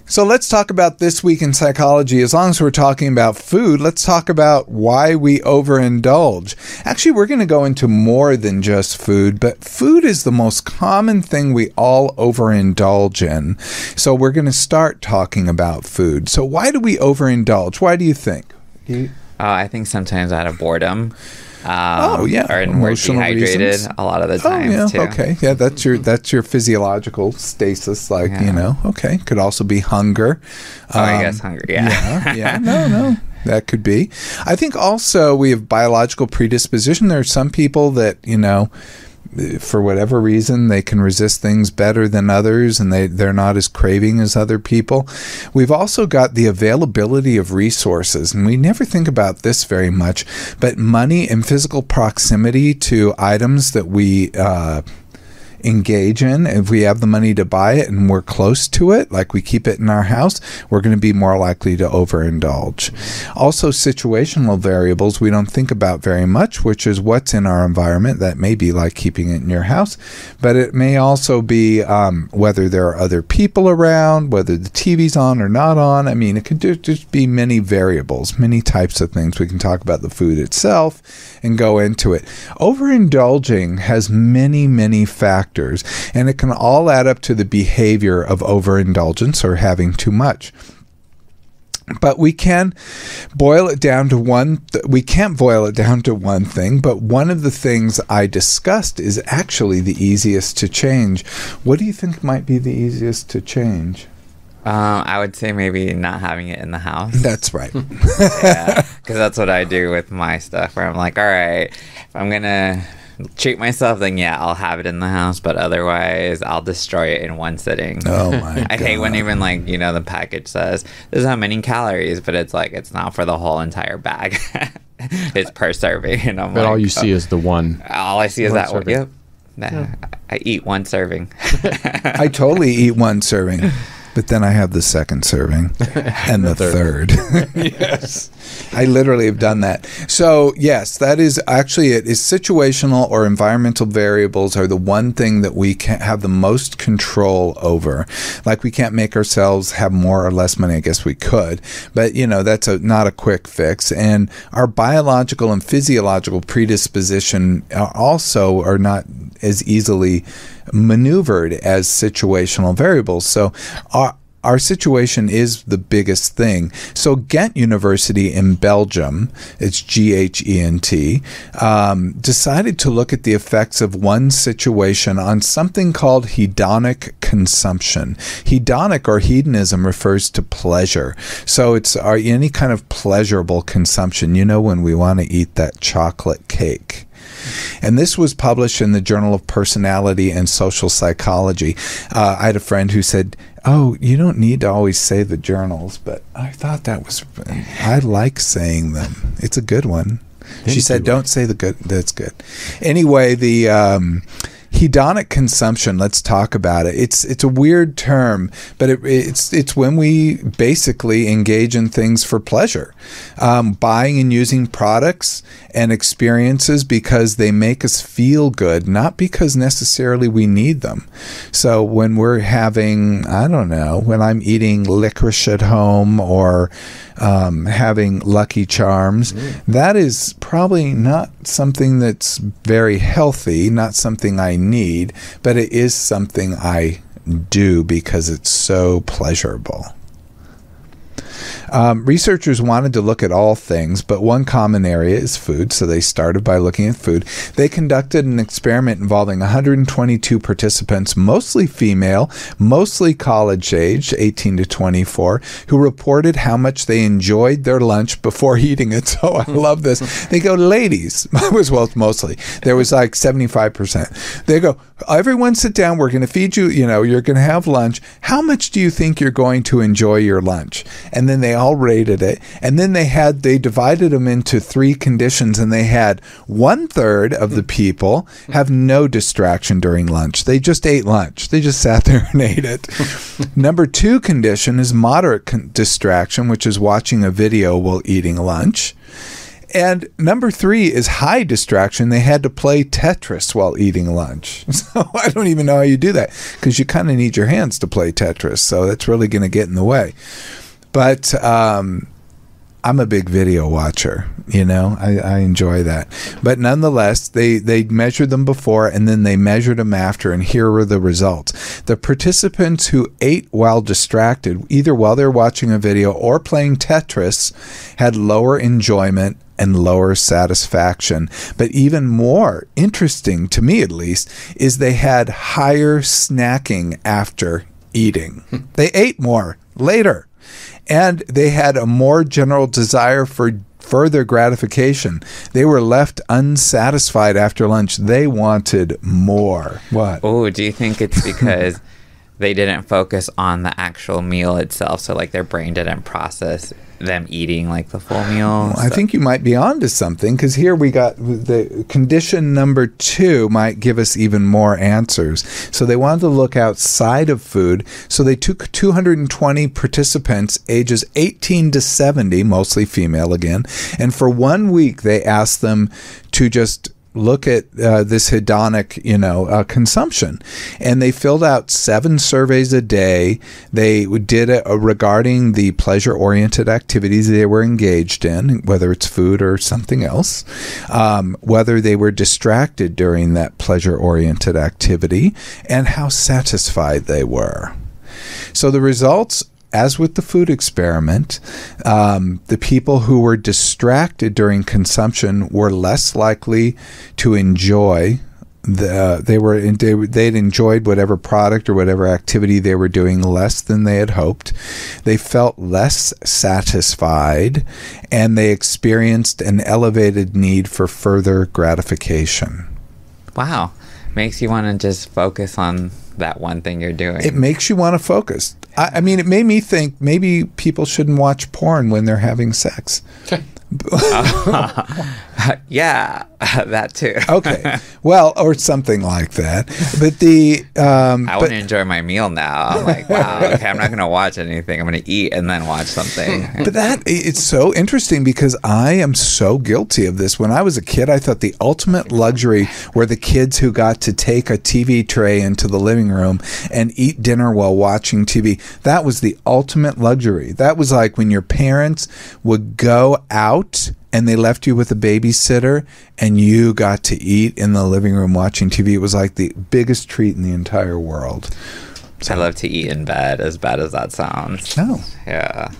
So let's talk about this week in psychology. As long as we're talking about food, let's talk about why we overindulge. Actually, we're going to go into more than just food, but food is the most common thing we all overindulge in. So we're going to start talking about food. So why do we overindulge? Why do you think? I think sometimes out of boredom. Or we're dehydrated reasons. A lot of the times too. Okay. Yeah, that's your physiological stasis. Okay. Could also be hunger. I guess hunger. Yeah. No. That could be. I think also we have biological predisposition. There are some people that, for whatever reason, they can resist things better than others, and they're not as craving as other people. We've also got the availability of resources, and we never think about this very much, but money and physical proximity to items that we engage in. If we have the money to buy it and we're close to it, like we keep it in our house, we're going to be more likely to overindulge. Also, situational variables we don't think about very much, which is what's in our environment. That may be like keeping it in your house, but it may also be whether there are other people around, whether the TV's on or not on. I mean, it could just be many variables, many types of things. We can talk about the food itself and go into it. Overindulging has many, many factors, and it can all add up to the behavior of overindulgence or having too much. But we can boil it down to we can't boil it down to one thing, but one of the things I discussed is actually the easiest to change. What do you think might be the easiest to change? I would say maybe not having it in the house. That's right. Yeah, because that's what I do with my stuff, where I'm like, all right, if I'm going to treat myself, then yeah, I'll have it in the house, but otherwise I'll destroy it in one sitting. Oh my God. I hate when even the package says this is how many calories, but it's like it's not for the whole entire bag. It's per serving, and I'm but all you see is the one. All I see is that one. Yep. Yeah. I eat one serving. I totally eat one serving. But then I have the second serving and the third. Yes. I literally have done that. So, yes, that is actually it. Is situational or environmental variables are the one thing that we can have the most control over. Like we can't make ourselves have more or less money. I guess we could. But, that's not a quick fix. And our biological and physiological predisposition also are not as easily maneuvered as situational variables. So our situation is the biggest thing. So Ghent University in Belgium, it's Ghent, decided to look at the effects of one situation on something called hedonic consumption. Hedonic or hedonism refers to pleasure. So it's any kind of pleasurable consumption. When we want to eat that chocolate cake. And this was published in the Journal of Personality and Social Psychology. I had a friend who said, "Oh, you don't need to always say the journals," but I thought I like saying them. It's a good one. She said, "Don't say the good." That's good. Anyway, the hedonic consumption, let's talk about it. It's a weird term, but it's when we basically engage in things for pleasure, buying and using products and experiences because they make us feel good, not because necessarily we need them. So when we're having, when I'm eating licorice at home or having Lucky Charms, that is probably not something that's very healthy, not something I need, but it is something I do because it's so pleasurable. Researchers wanted to look at all things, but one common area is food, so they started by looking at food. They conducted an experiment involving 122 participants, mostly female, mostly college-aged, 18 to 24, who reported how much they enjoyed their lunch before eating it. So I love this. They go, ladies, mostly. There was like 75%. They go, everyone sit down, we're going to feed you, you're going to have lunch. How much do you think you're going to enjoy your lunch? And then they all rated it. And then they divided them into three conditions, and they had 1/3 of the people have no distraction during lunch. They just ate lunch. They just sat there and ate it. Number 2 condition is moderate distraction, which is watching a video while eating lunch. And number 3 is high distraction. They had to play Tetris while eating lunch. So I don't even know how you do that, because you kind of need your hands to play Tetris. So that's really going to get in the way. But I'm a big video watcher, I enjoy that. But nonetheless, they measured them before and then they measured them after, and here were the results. The participants who ate while distracted, either while they're watching a video or playing Tetris, had lower enjoyment and lower satisfaction. But even more interesting, to me at least, is they had higher snacking after eating. They ate more later. And they had a more general desire for further gratification. They were left unsatisfied after lunch. They wanted more. What? Oh, do you think it's because they didn't focus on the actual meal itself? So like their brain didn't process them eating like the full meal? I think you might be onto something, because here we got the condition number 2 might give us even more answers. So they wanted to look outside of food. So they took 220 participants ages 18 to 70, mostly female again, and for 1 week they asked them to just look at this hedonic, consumption. And they filled out 7 surveys a day. They did it regarding the pleasure-oriented activities they were engaged in, whether it's food or something else, whether they were distracted during that pleasure-oriented activity, and how satisfied they were. So the results, as with the food experiment, the people who were distracted during consumption were less likely to enjoy they'd enjoyed whatever product or whatever activity they were doing less than they had hoped. They felt less satisfied, and they experienced an elevated need for further gratification. Wow. Makes you want to just focus on that one thing you're doing. It makes you want to focus. I mean, it made me think maybe people shouldn't watch porn when they're having sex. Yeah, that too. Okay. Well, or something like that. But I want to enjoy my meal now. I'm like, wow, okay, I'm not going to watch anything. I'm going to eat and then watch something. But it's so interesting, because I am so guilty of this. When I was a kid, I thought the ultimate luxury were the kids who got to take a TV tray into the living room and eat dinner while watching TV. That was the ultimate luxury. That was like when your parents would go out and they left you with a babysitter and you got to eat in the living room watching TV. It was like the biggest treat in the entire world. So, I love to eat in bed, as bad as that sounds. Oh. Yeah.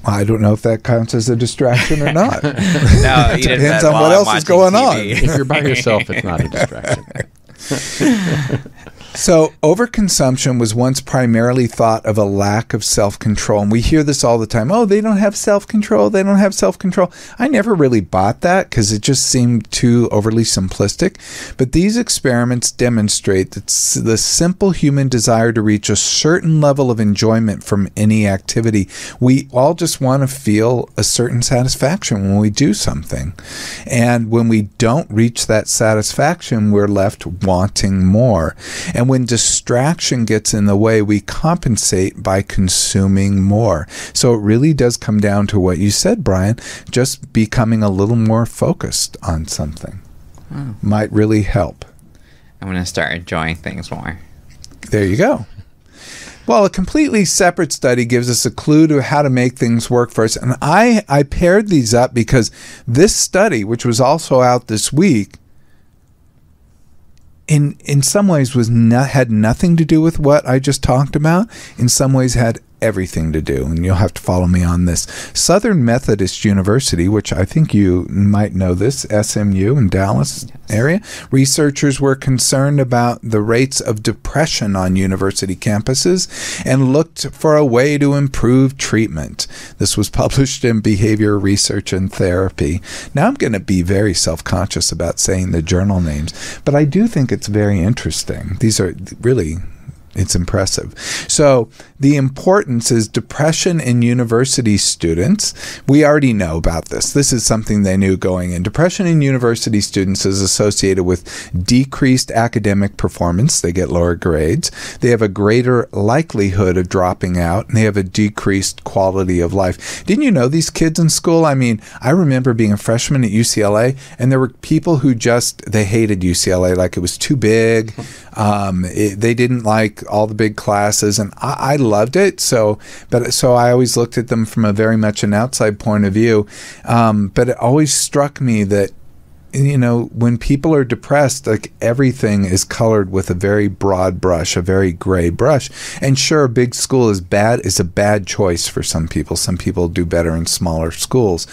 I don't know if that counts as a distraction or not. No, it depends on what else is going on. If you're by yourself, it's not a distraction. So overconsumption was once primarily thought of a lack of self-control. And we hear this all the time. Oh, they don't have self-control. They don't have self-control. I never really bought that, because it just seemed too overly simplistic. But these experiments demonstrate that the simple human desire to reach a certain level of enjoyment from any activity. We all just want to feel a certain satisfaction when we do something. And when we don't reach that satisfaction, we're left wanting more. And when distraction gets in the way, we compensate by consuming more. So it really does come down to what you said, Brian, just becoming a little more focused on something. Might really help. I'm going to start enjoying things more. There you go. Well, a completely separate study gives us a clue to how to make things work for us. And I paired these up because this study, which was also out this week, in some ways had nothing to do with what I just talked about. In some ways had everything to do, and you'll have to follow me on this. Southern Methodist University, which I think you might know this, SMU in Dallas area, researchers were concerned about the rates of depression on university campuses and looked for a way to improve treatment. This was published in Behavior Research and Therapy. Now I'm going to be very self-conscious about saying the journal names, but I do think it's very interesting. These are really It's impressive. So the importance is depression in university students. We already know about this. This is something they knew going in. Depression in university students is associated with decreased academic performance. They get lower grades. They have a greater likelihood of dropping out, and they have a decreased quality of life. Didn't you know these kids in school? I mean, I remember being a freshman at UCLA, and there were people who they hated UCLA, like it was too big. They didn't like all the big classes, and I loved it. So I always looked at them from a very much an outside point of view. But it always struck me that, when people are depressed, like everything is colored with a very broad brush, a very gray brush. And sure, a big school is a bad choice for some people. Some people do better in smaller schools,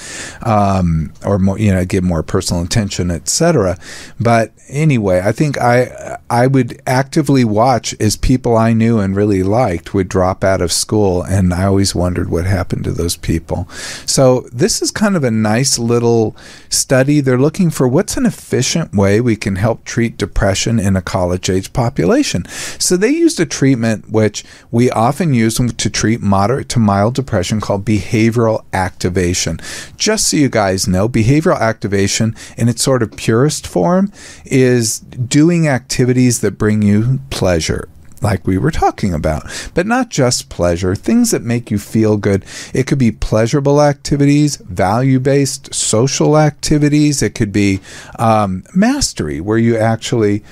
or more, give more personal attention, etc. But anyway, I think I would actively watch as people I knew and really liked would drop out of school, and I always wondered what happened to those people. So this is kind of a nice little study. They're looking for what's an efficient way we can help treat depression in a college-age population. So they used a treatment which we often use to treat moderate to mild depression called behavioral activation. Just so you guys know, behavioral activation in its sort of purest form is doing activities that bring you pleasure, like we were talking about, but not just pleasure, things that make you feel good. It could be pleasurable activities, value-based social activities. It could be mastery, where you actually,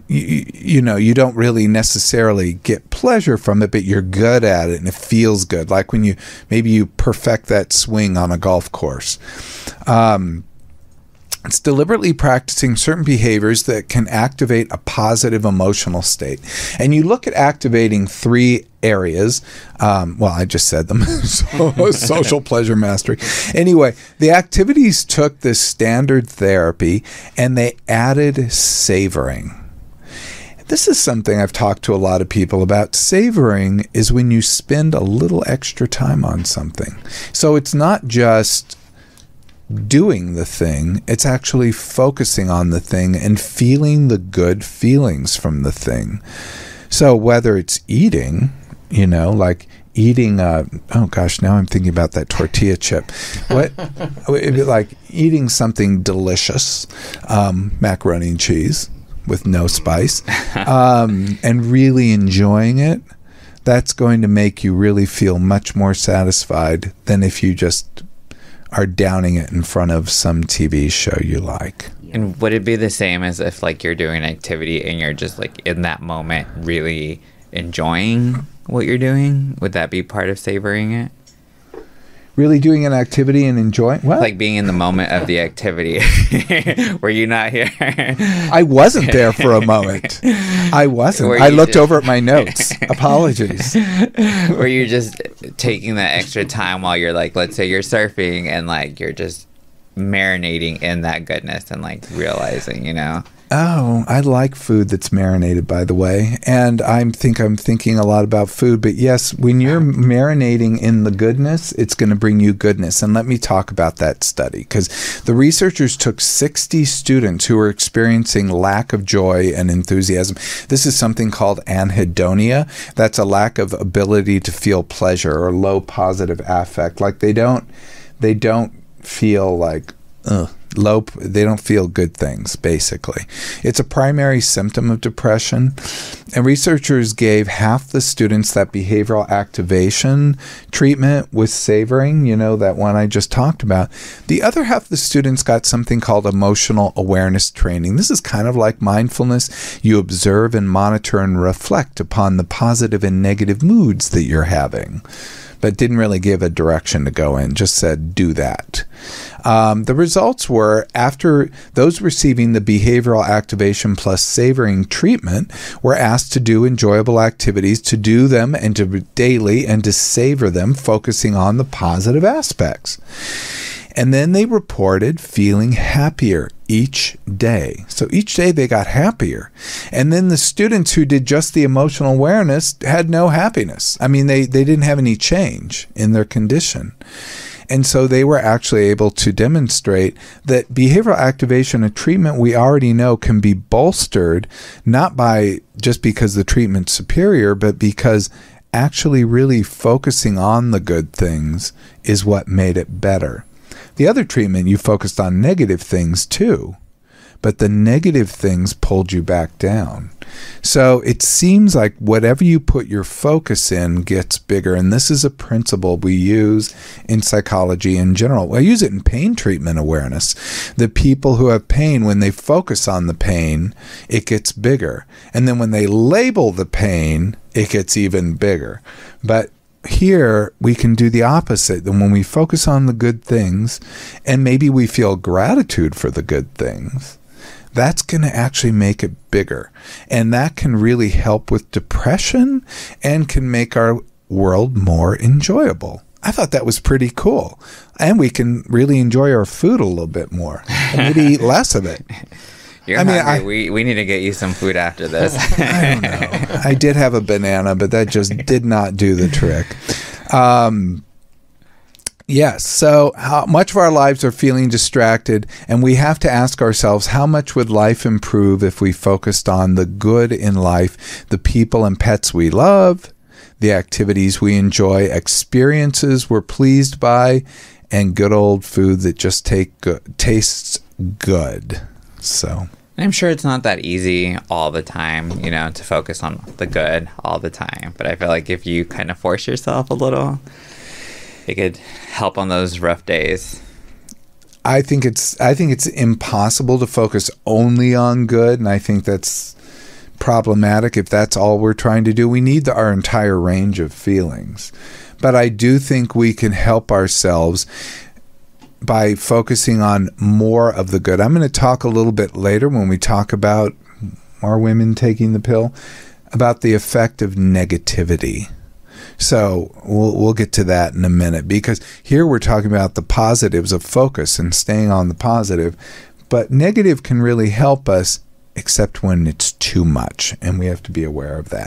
you don't really necessarily get pleasure from it, but you're good at it and it feels good. Like when maybe you perfect that swing on a golf course. It's deliberately practicing certain behaviors that can activate a positive emotional state. And you look at activating 3 areas. I just said them. Social, pleasure, mastery. Anyway, the activities took this standard therapy and they added savoring. This is something I've talked to a lot of people about. Savoring is when you spend a little extra time on something. So it's not just doing the thing, it's actually focusing on the thing and feeling the good feelings from the thing. So whether it's eating, like eating now I'm thinking about that tortilla chip. It'd be like eating something delicious, macaroni and cheese with no spice, and really enjoying it. That's going to make you really feel much more satisfied than if you just are downing it in front of some TV show you like. And would it be the same as if you're doing an activity and you're just in that moment really enjoying what you're doing? Would that be part of savoring it? Really doing an activity and enjoying what? Like being in the moment of the activity. Were you not here? I wasn't there for a moment. I wasn't. I looked over at my notes. Apologies. Were you just taking that extra time while you're let's say you're surfing and you're just marinating in that goodness and realizing, Oh, I like food that's marinated, by the way. And I'm thinking a lot about food. But yes, when you're marinating in the goodness, it's going to bring you goodness. And let me talk about that study, because the researchers took 60 students who were experiencing lack of joy and enthusiasm. This is something called anhedonia. That's a lack of ability to feel pleasure or low positive affect. They don't feel they don't feel good things, basically. It's a primary symptom of depression. And researchers gave half the students that behavioral activation treatment with savoring, that one I just talked about. The other half of the students got something called emotional awareness training. This is kind of like mindfulness. You observe and monitor and reflect upon the positive and negative moods that you're having, but didn't really give a direction to go in, just said, do that. The results were, after those receiving the behavioral activation plus savoring treatment were asked to do enjoyable activities, to do them and to daily and to savor them, focusing on the positive aspects. And then they reported feeling happier each day. So each day they got happier. And then the students who did just the emotional awareness had no happiness. I mean, they didn't have any change in their condition. And so they were actually able to demonstrate that behavioral activation, a treatment we already know can be bolstered, not by just because the treatment's superior, but because actually really focusing on the good things is what made it better. The other treatment, you focused on negative things too, but the negative things pulled you back down. So it seems like whatever you put your focus in gets bigger. And this is a principle we use in psychology in general. I use it in pain treatment awareness. The people who have pain, when they focus on the pain, it gets bigger. And then when they label the pain, it gets even bigger. But here we can do the opposite. And when we focus on the good things, and maybe we feel gratitude for the good things, that's going to actually make it bigger. And that can really help with depression and can make our world more enjoyable. I thought that was pretty cool. And we can really enjoy our food a little bit more and maybe eat less of it. You're hungry. We need to get you some food after this. I don't know. I did have a banana, but that just did not do the trick. Yes. So how much of our lives are feeling distracted, and we have to ask ourselves, how much would life improve if we focused on the good in life, the people and pets we love, the activities we enjoy, experiences we're pleased by, and good old food that just tastes good. So I'm sure it's not that easy all the time, to focus on the good all the time. But I feel like if you kind of force yourself a little, it could help on those rough days. I think it's impossible to focus only on good, and I think that's problematic if that's all we're trying to do. We need our entire range of feelings. But I do think we can help ourselves by focusing on more of the good. I'm going to talk a little bit later when we talk about more women taking the pill, about the effect of negativity. So we'll get to that in a minute, because here we're talking about the positives of focus and staying on the positive. But negative can really help us, except when it's too much, and we have to be aware of that.